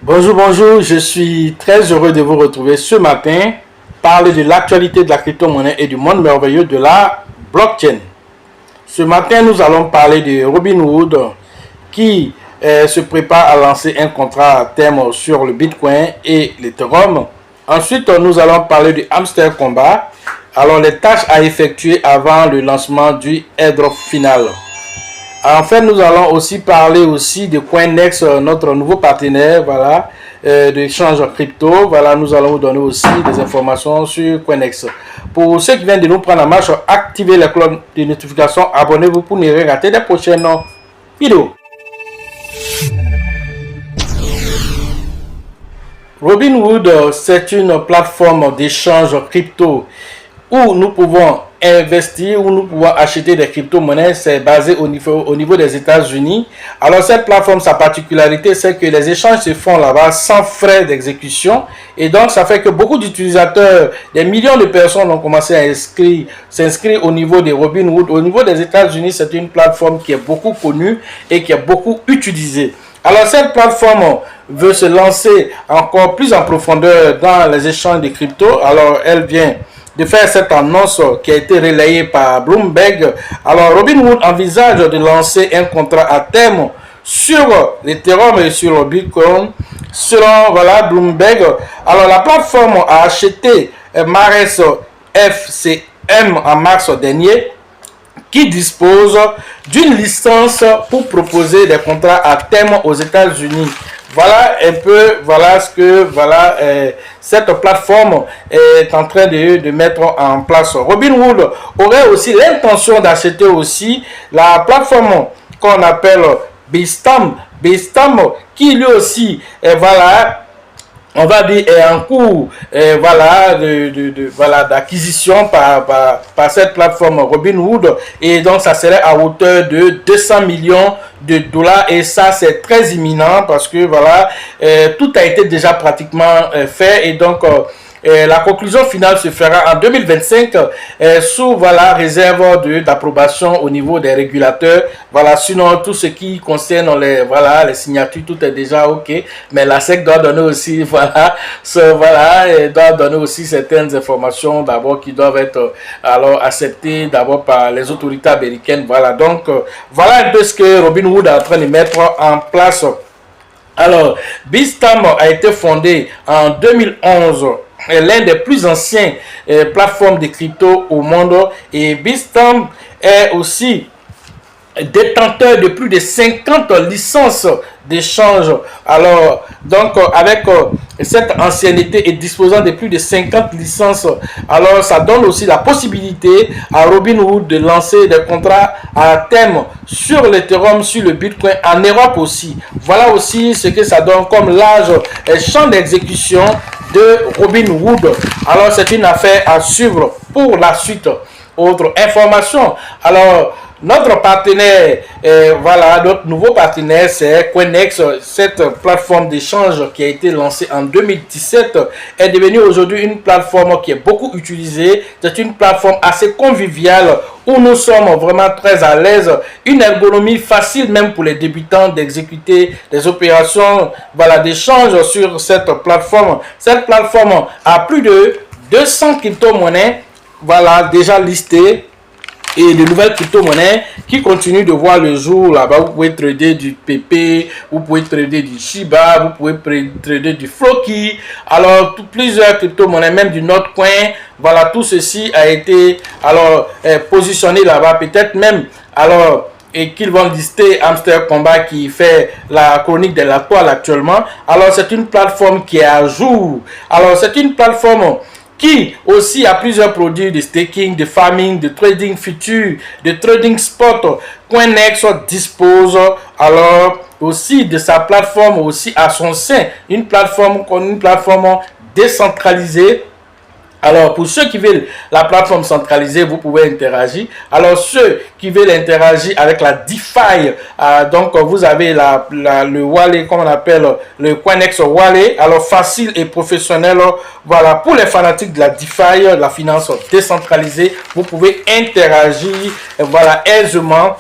Bonjour, bonjour, je suis très heureux de vous retrouver ce matin, parler de l'actualité de la crypto-monnaie et du monde merveilleux de la blockchain. Ce matin, nous allons parler de Robinhood qui se prépare à lancer un contrat à terme sur le Bitcoin et l'Ethereum. Ensuite, nous allons parler du Hamster Combat, alors les tâches à effectuer avant le lancement du airdrop final. Enfin, nous allons aussi parler aussi de Coinex, notre nouveau partenaire, voilà, d'échange crypto. Voilà, nous allons vous donner aussi des informations sur Coinex. Pour ceux qui viennent de nous prendre en marche, activez la cloche de notification, abonnez-vous pour ne rien rater les prochaines vidéos. Robinhood, c'est une plateforme d'échange crypto où nous pouvons investir, où nous pouvons acheter des crypto-monnaies. C'est basé au niveau des États-Unis. Alors cette plateforme, sa particularité, c'est que les échanges se font là-bas sans frais d'exécution. Et donc ça fait que beaucoup d'utilisateurs, des millions de personnes ont commencé à s'inscrire au niveau des Robinhood. Au niveau des États-Unis, c'est une plateforme qui est beaucoup connue et qui est beaucoup utilisée. Alors cette plateforme veut se lancer encore plus en profondeur dans les échanges de crypto. Alors elle vient de faire cette annonce qui a été relayée par Bloomberg. Alors Robinhood envisage de lancer un contrat à terme sur l'Ethereum et sur le Bitcoin. Selon Bloomberg, alors la plateforme a acheté Mares FCM en mars dernier, qui dispose d'une licence pour proposer des contrats à terme aux États-Unis. Voilà un peu, voilà ce que cette plateforme est en train de mettre en place. Robinhood aurait aussi l'intention d'acheter aussi la plateforme qu'on appelle Bitstamp, qui lui aussi on va dire est en cours d'acquisition par cette plateforme Robinhood, et donc ça serait à hauteur de 200 millions de dollars, et ça c'est très imminent parce que tout a été déjà pratiquement fait, et donc la conclusion finale se fera en 2025 sous réserve d'approbation au niveau des régulateurs. Sinon tout ce qui concerne les signatures, tout est déjà ok, mais la SEC doit donner aussi doit donner aussi certaines informations d'abord qui doivent être acceptées d'abord par les autorités américaines. Donc voilà un peu ce que Robinhood est en train de mettre en place. Alors Bitstamp a été fondé en 2011, est l'un des plus anciens plateformes de crypto au monde, et Bitstamp est aussi détenteur de plus de 50 licences d'échange. Alors donc avec cette ancienneté et disposant de plus de 50 licences, alors ça donne aussi la possibilité à Robinhood de lancer des contrats à terme sur l'Ethereum, sur le Bitcoin, en Europe aussi. Voilà aussi ce que ça donne comme large champ d'exécution de Robinhood. Alors c'est une affaire à suivre pour la suite. Autre information, alors notre partenaire, notre nouveau partenaire, c'est Coinex. Cette plateforme d'échange qui a été lancée en 2017 est devenue aujourd'hui une plateforme qui est beaucoup utilisée. C'est une plateforme assez conviviale où nous sommes vraiment très à l'aise. Une ergonomie facile même pour les débutants d'exécuter des opérations d'échange sur cette plateforme. Cette plateforme a plus de 200 crypto-monnaies déjà listées, et de nouvelles crypto-monnaies qui continuent de voir le jour là-bas. Vous pouvez trader du PP, vous pouvez trader du Shiba, vous pouvez trader du Floki. Alors plusieurs crypto-monnaies, même du Notcoin. Tout ceci a été positionné là-bas. Peut-être même et qu'ils vont lister Hamster Combat qui fait la chronique de la toile actuellement. Alors c'est une plateforme qui est à jour. Alors c'est une plateforme qui aussi a plusieurs produits de staking, de farming, de trading futur, de trading spot. Coinex dispose alors aussi de sa plateforme aussi à son sein, une plateforme décentralisée. Alors, pour ceux qui veulent la plateforme centralisée, vous pouvez interagir. Alors, ceux qui veulent interagir avec la DeFi, donc vous avez le wallet, comme on appelle le Coinex Wallet. Alors, facile et professionnel. Pour les fanatiques de la DeFi, la finance décentralisée, vous pouvez interagir aisément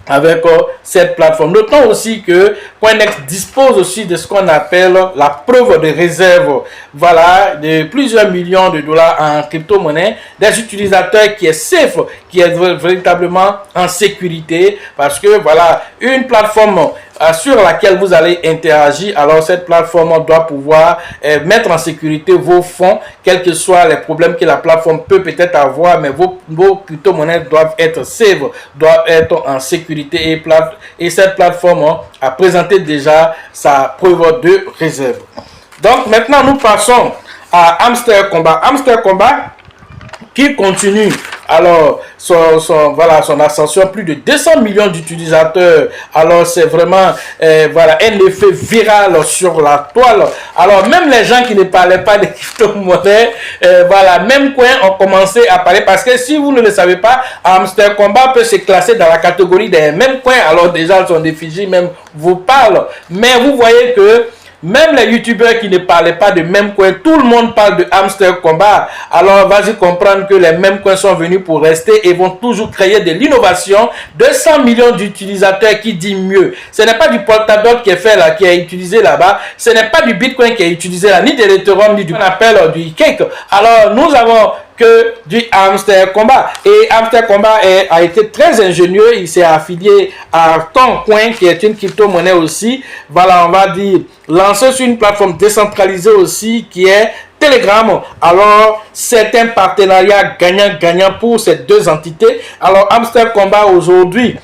avec cette plateforme. Notons aussi que Coinex dispose aussi de ce qu'on appelle la preuve de réserve, voilà, de plusieurs millions de dollars en crypto-monnaie, des utilisateurs qui est safe, qui est véritablement en sécurité, parce que voilà, une plateforme sur laquelle vous allez interagir, alors cette plateforme doit pouvoir mettre en sécurité vos fonds, quels que soient les problèmes que la plateforme peut peut-être avoir, mais vos crypto-monnaies doivent être safe, doivent être en sécurité, et cette plateforme a présenté déjà sa preuve de réserve. Donc maintenant nous passons à Hamster Kombat. Hamster Kombat qui continue alors son ascension, plus de 200 millions d'utilisateurs. Alors c'est vraiment voilà, un effet viral sur la toile. Alors même les gens qui ne parlaient pas de crypto-monnaie, voilà, même coins ont commencé à parler, parce que si vous ne le savez pas, Hamster Kombat peut se classer dans la catégorie des mêmes coins. Alors déjà son effigie même vous parle, mais vous voyez que même les youtubeurs qui ne parlaient pas de même coin, tout le monde parle de Hamster Kombat. Alors, vas-y comprendre que les mêmes coins sont venus pour rester et vont toujours créer de l'innovation. 200 millions d'utilisateurs, qui dit mieux. Ce n'est pas du Polkadot qui est fait là, qui est utilisé là-bas. Ce n'est pas du Bitcoin qui est utilisé là, ni de l'Ethereum, ni du qu'on appelle du Cake. Alors, nous avons que du Hamster Kombat. Et Hamster Kombat a été très ingénieux. Il s'est affilié à Toncoin, qui est une crypto-monnaie aussi. Voilà, on va dire, lancé sur une plateforme décentralisée aussi, qui est Telegram. Alors, c'est un partenariat gagnant-gagnant pour ces deux entités. Alors, Hamster Kombat aujourd'hui,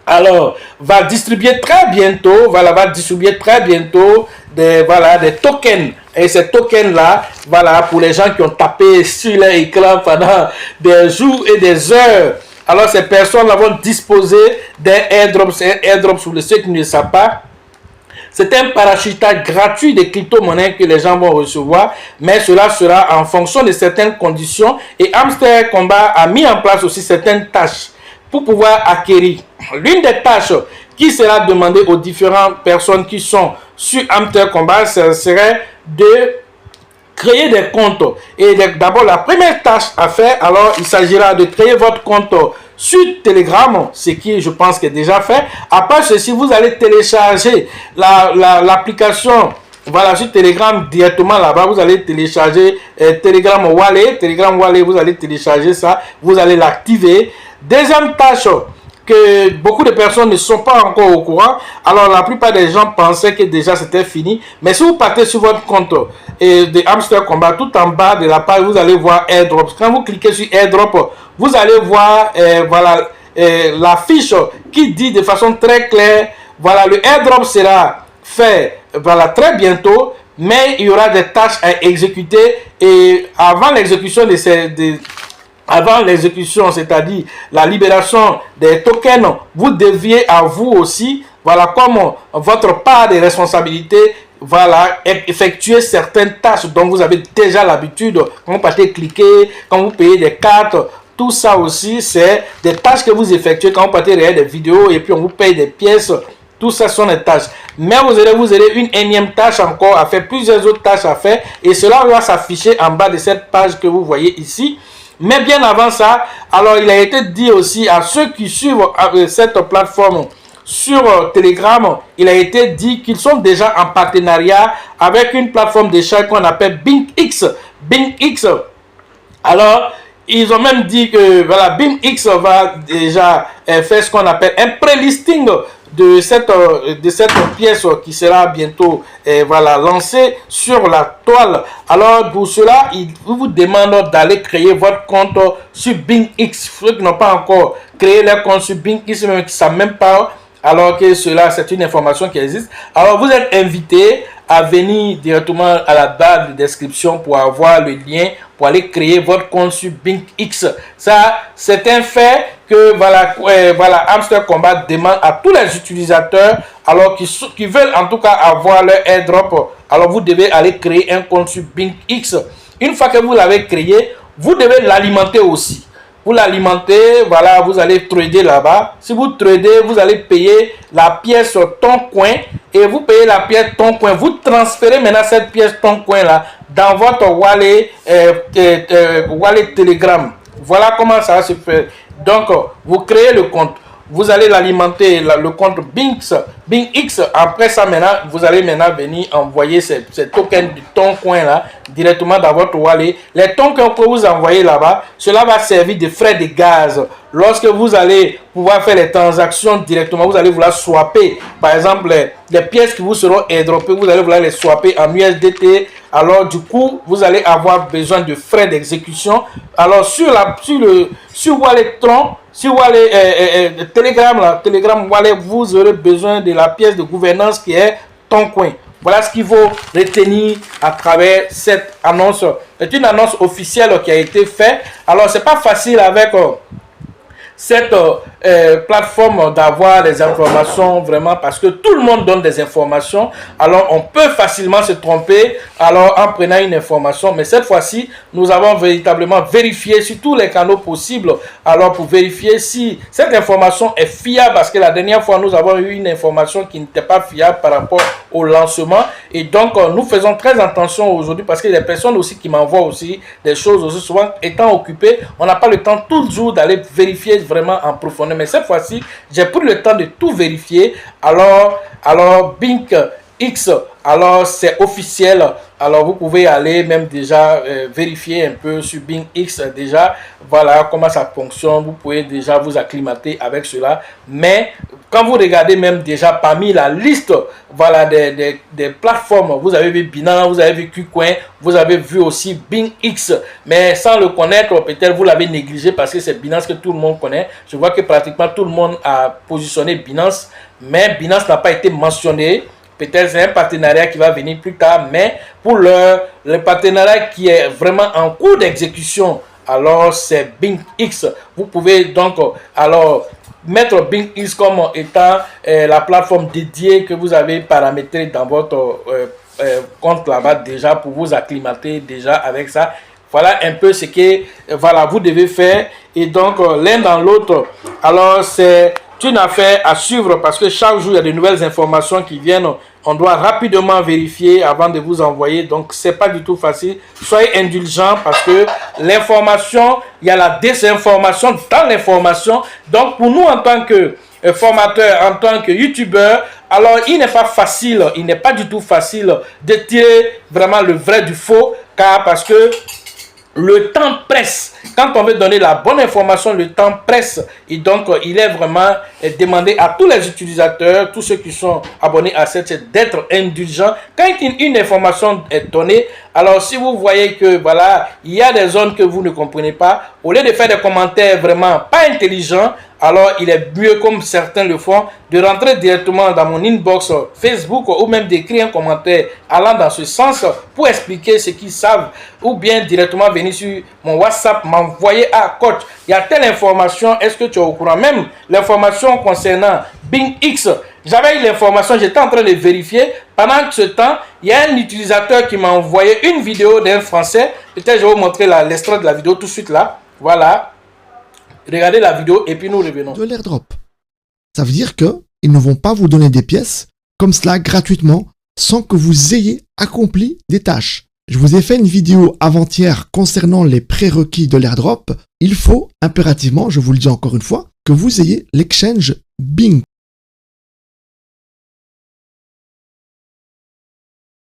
alors, va distribuer très bientôt, des tokens. Et ces tokens-là, voilà, pour les gens qui ont tapé sur leur écran pendant des jours et des heures. Alors, ces personnes-là vont disposer d'un airdrop. C'est un airdrop, pour ceux qui ne le savent pas. C'est un parachutage gratuit de crypto-monnaies que les gens vont recevoir, mais cela sera en fonction de certaines conditions. Et Hamster Kombat a mis en place aussi certaines tâches pour pouvoir acquérir. L'une des tâches qui sera demandée aux différentes personnes qui sont sur Hamster Kombat, ce serait de créer des comptes. Et d'abord, la première tâche à faire, alors il s'agira de créer votre compte sur Telegram, ce qui, je pense, est déjà fait. Après ceci, vous allez télécharger l'application. Voilà, sur Telegram, directement là-bas, vous allez télécharger Telegram Wallet, vous allez télécharger ça, vous allez l'activer. Deuxième tâche, que beaucoup de personnes ne sont pas encore au courant. Alors, la plupart des gens pensaient que déjà c'était fini. Mais si vous partez sur votre compte de Hamster Kombat, tout en bas de la page, vous allez voir Airdrop. Quand vous cliquez sur Airdrop, vous allez voir voilà, la fiche qui dit de façon très claire, voilà, le Airdrop sera fait voilà, très bientôt, mais il y aura des tâches à exécuter. Et avant l'exécution avant l'exécution, c'est-à-dire la libération des tokens, vous deviez à vous aussi, voilà, comme votre part de responsabilité, voilà, effectuer certaines tâches dont vous avez déjà l'habitude, quand vous partez cliquer, quand vous payez des cartes, tout ça aussi, c'est des tâches que vous effectuez quand vous partez regarder des vidéos et puis on vous paye des pièces. Tout ça sont des tâches. Mais vous aurez une énième tâche encore à faire, plusieurs autres tâches à faire, et cela va s'afficher en bas de cette page que vous voyez ici. Mais bien avant ça, alors il a été dit aussi à ceux qui suivent cette plateforme sur Telegram, il a été dit qu'ils sont déjà en partenariat avec une plateforme d'achat qu'on appelle BingX. BingX. Alors, ils ont même dit que voilà, BingX va déjà faire ce qu'on appelle un pré-listing de cette pièce qui sera bientôt voilà, lancée sur la toile. Alors pour cela, il vous demande d'aller créer votre compte sur BingX. Ceux qui n'ont pas encore créé leur compte sur BingX, même qui ne savent même pas, alors que cela, c'est une information qui existe. Alors vous êtes invité à venir directement à la barre de description pour avoir le lien pour aller créer votre compte sur BingX. Ça, c'est un fait que voilà, voilà, Hamster Kombat demande à tous les utilisateurs, alors qui veulent en tout cas avoir leur airdrop. Alors vous devez aller créer un compte sur BingX. Une fois que vous l'avez créé, vous devez l'alimenter aussi. Vous l'alimentez, voilà, vous allez trader là-bas. Si vous tradez, vous allez payer la pièce Toncoin et vous payez la pièce Toncoin. Vous transférez maintenant cette pièce Toncoin là dans votre wallet, wallet Telegram. Voilà comment ça se fait. Donc, vous créez le compte. vous allez l'alimenter, le compte BingX. Après ça, maintenant, vous allez maintenant venir envoyer ces tokens du Toncoin là directement dans votre wallet. Les tokens que vous envoyez là-bas, cela va servir de frais de gaz. Lorsque vous allez pouvoir faire les transactions directement, vous allez vouloir swapper, par exemple, les pièces qui vous seront airdroppées, vous allez vouloir les swapper en USDT. Alors du coup, vous allez avoir besoin de frais d'exécution. Alors sur Walletron, sur Wallet, Telegram Wallet, vous aurez besoin de la pièce de gouvernance qui est Toncoin. Voilà ce qu'il faut retenir à travers cette annonce. C'est une annonce officielle qui a été faite. Alors c'est pas facile avec cette plateforme d'avoir les informations vraiment parce que tout le monde donne des informations. Alors on peut facilement se tromper alors en prenant une information, mais cette fois-ci nous avons véritablement vérifié sur tous les canaux possibles alors pour vérifier si cette information est fiable, parce que la dernière fois nous avons eu une information qui n'était pas fiable par rapport au lancement, et donc nous faisons très attention aujourd'hui parce que les personnes aussi qui m'envoient aussi des choses aussi souvent étant occupées, on n'a pas le temps toujours d'aller vérifier vraiment en profondeur. Mais cette fois-ci, j'ai pris le temps de tout vérifier. Alors BingX, alors c'est officiel. Alors vous pouvez aller même déjà vérifier un peu sur BingX déjà. Voilà comment ça fonctionne. Vous pouvez déjà vous acclimater avec cela. Mais quand vous regardez même déjà parmi la liste, voilà, des plateformes, vous avez vu Binance, vous avez vu KuCoin, vous avez vu aussi BingX, mais sans le connaître, peut-être vous l'avez négligé parce que c'est Binance que tout le monde connaît. Je vois que pratiquement tout le monde a positionné Binance, mais Binance n'a pas été mentionné. Peut-être c'est un partenariat qui va venir plus tard, mais pour le partenariat qui est vraiment en cours d'exécution, alors c'est BingX. Vous pouvez donc alors mettre BingX comme étant la plateforme dédiée que vous avez paramétrée dans votre compte là-bas déjà pour vous acclimater déjà avec ça. Voilà un peu ce que voilà, vous devez faire. Et donc l'un dans l'autre, alors c'est une affaire à suivre parce que chaque jour il y a de nouvelles informations qui viennent. On doit rapidement vérifier avant de vous envoyer. Donc c'est pas du tout facile. Soyez indulgents parce que l'information, il y a la désinformation dans l'information. Donc pour nous en tant que formateur, en tant que youtubeur, alors il n'est pas facile, il n'est pas du tout facile de tirer vraiment le vrai du faux, car parce que le temps presse. Quand on veut donner la bonne information, le temps presse. Et donc, il est vraiment demandé à tous les utilisateurs, tous ceux qui sont abonnés à cette chaîne, d'être indulgents. Quand une information est donnée, alors si vous voyez que voilà, il y a des zones que vous ne comprenez pas, au lieu de faire des commentaires vraiment pas intelligents, alors il est mieux, comme certains le font, de rentrer directement dans mon inbox Facebook ou même d'écrire un commentaire allant dans ce sens pour expliquer ce qu'ils savent, ou bien directement venir sur mon WhatsApp, m'envoyer à coach, il y a telle information, est-ce que tu es au courant? Même l'information concernant BingX, j'avais eu l'information, j'étais en train de vérifier. Pendant ce temps, il y a un utilisateur qui m'a envoyé une vidéo d'un Français. Peut-être je vais vous montrer l'extrait de la vidéo tout de suite là. Voilà. Regardez la vidéo et puis nous revenons. De l'airdrop. Ça veut dire qu'ils ne vont pas vous donner des pièces comme cela gratuitement sans que vous ayez accompli des tâches. Je vous ai fait une vidéo avant-hier concernant les prérequis de l'airdrop. Il faut impérativement, je vous le dis encore une fois, que vous ayez l'exchange Bing.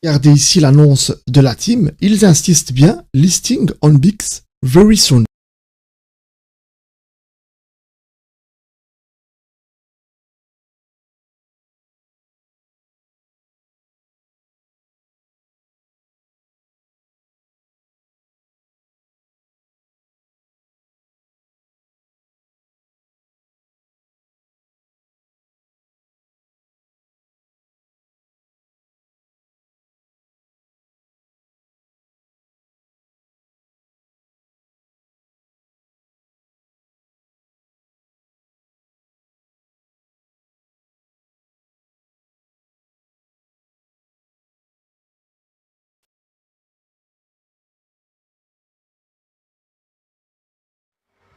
Regardez ici l'annonce de la team. Ils insistent bien, listing on Bix very soon.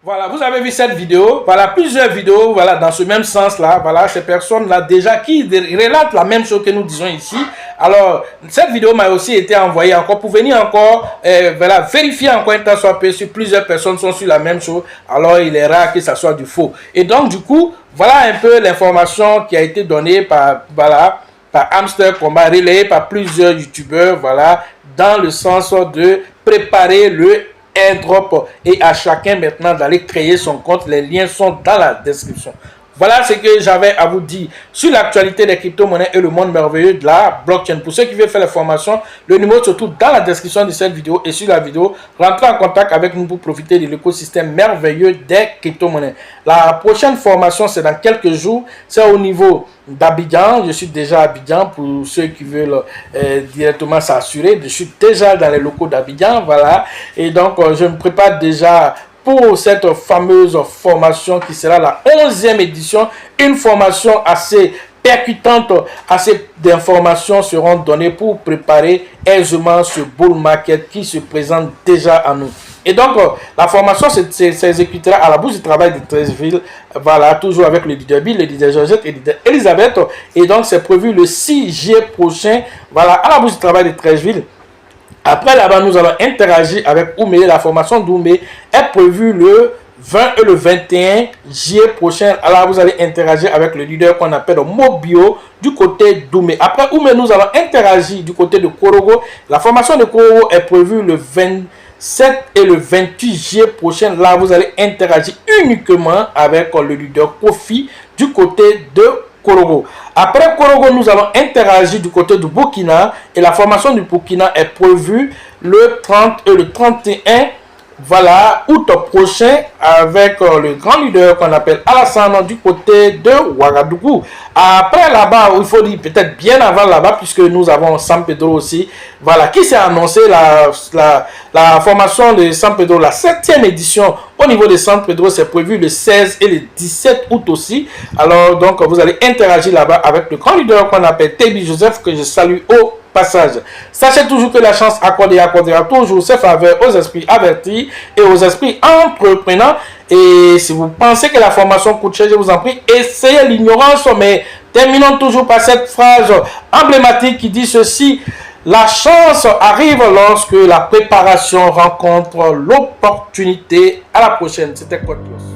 Voilà, vous avez vu cette vidéo, voilà, plusieurs vidéos, voilà, dans ce même sens-là, voilà, ces personnes-là déjà qui relatent la même chose que nous disons ici. Alors, cette vidéo m'a aussi été envoyée encore pour venir encore, voilà, vérifier encore un temps soit peu si plusieurs personnes sont sur la même chose, alors il est rare que ça soit du faux. Et donc, du coup, voilà un peu l'information qui a été donnée par, voilà, par Hamster Combat, relayée par plusieurs youtubeurs, voilà, dans le sens de préparer le airdrop et à chacun maintenant d'aller créer son compte. Les liens sont dans la description. Voilà ce que j'avais à vous dire sur l'actualité des crypto-monnaies et le monde merveilleux de la blockchain. Pour ceux qui veulent faire la formation, le numéro se trouve dans la description de cette vidéo et sur la vidéo. Rentrez en contact avec nous pour profiter de l'écosystème merveilleux des crypto-monnaies. La prochaine formation, c'est dans quelques jours. C'est au niveau d'Abidjan. Je suis déjà à Abidjan pour ceux qui veulent directement s'assurer. Je suis déjà dans les locaux d'Abidjan. Voilà. Et donc, je me prépare déjà pour cette fameuse formation qui sera la 11e édition, une formation assez percutante, assez d'informations seront données pour préparer aisément ce bull market qui se présente déjà à nous. Et donc, la formation s'exécutera à la Bourse du Travail de Treichville, voilà, toujours avec le leader Bill, le leader Georgette et le leader Elisabeth. Et donc, c'est prévu le 6 juillet prochain, voilà, à la Bourse du Travail de Treichville. Après, là-bas, nous allons interagir avec Oumé. La formation d'Oumé est prévue le 20 et le 21 juillet prochain. Alors, vous allez interagir avec le leader qu'on appelle Mobio du côté d'Oumé. Après Oumé, nous allons interagir du côté de Korogo. La formation de Korogo est prévue le 27 et le 28 juillet prochain. Là, vous allez interagir uniquement avec le leader Kofi du côté de Korogo. Après Korogo, nous allons interagir du côté du Burkina et la formation du Burkina est prévue le 30 et le 31 voilà, août prochain avec le grand leader qu'on appelle Alassane du côté de Ouagadougou. Après là-bas, il faut dire peut-être bien avant là-bas puisque nous avons San Pedro aussi. Voilà, qui s'est annoncé la formation de San Pedro, la 7e édition au niveau de San Pedro, c'est prévu le 16 et le 17 août aussi. Alors donc vous allez interagir là-bas avec le grand leader qu'on appelle Tebi Joseph que je salue au passage. Sachez toujours que la chance accordera toujours ses faveurs aux esprits avertis et aux esprits entreprenants. Et si vous pensez que la formation coûte cher, je vous en prie, essayez l'ignorance. Mais terminons toujours par cette phrase emblématique qui dit ceci: la chance arrive lorsque la préparation rencontre l'opportunité. À la prochaine. C'était Code Plus.